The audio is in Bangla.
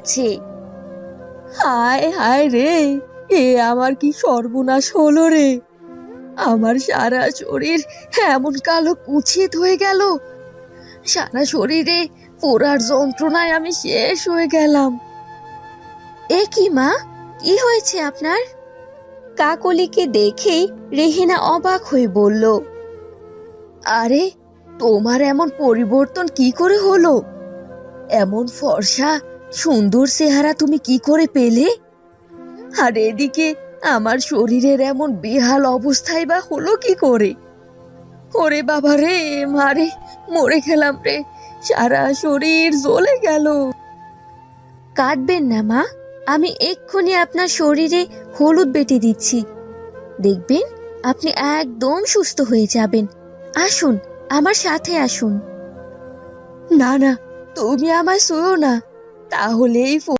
যাচ্ছে। হায় হায় রে, এ আমার কি সর্বনাশ হলো রে! আমার সারা শরীর এমন কালো কুৎসিত হয়ে গেল। সারা শরীরে পোড়ার যন্ত্রণায় আমি শেষ হয়ে গেলাম। এ কি মা, কি হয়েছে আপনার? কাকলিকে দেখেই রেহিনা অবাক হয়ে বলল, আরে, তোমার এমন পরিবর্তন কি করে হলো? এমন ফর্সা সুন্দর চেহারা তুমি কি করে পেলে? আর এদিকে আমার শরীরের এমন বেহাল অবস্থায় বা হলো কি করে? ওরে বাবা রে, মারে, মরে গেলাম রে, সারা শরীর জ্বলে গেল। কাঁদবেন না মা, আমি এক্ষুনি আপনার শরীরে হলুদ বেটে দিচ্ছি। দেখবেন আপনি একদম সুস্থ হয়ে যাবেন। আসুন, আমার সাথে আসুন। না না, তুমি আমায় ছুঁয়ো না, তাহলে এই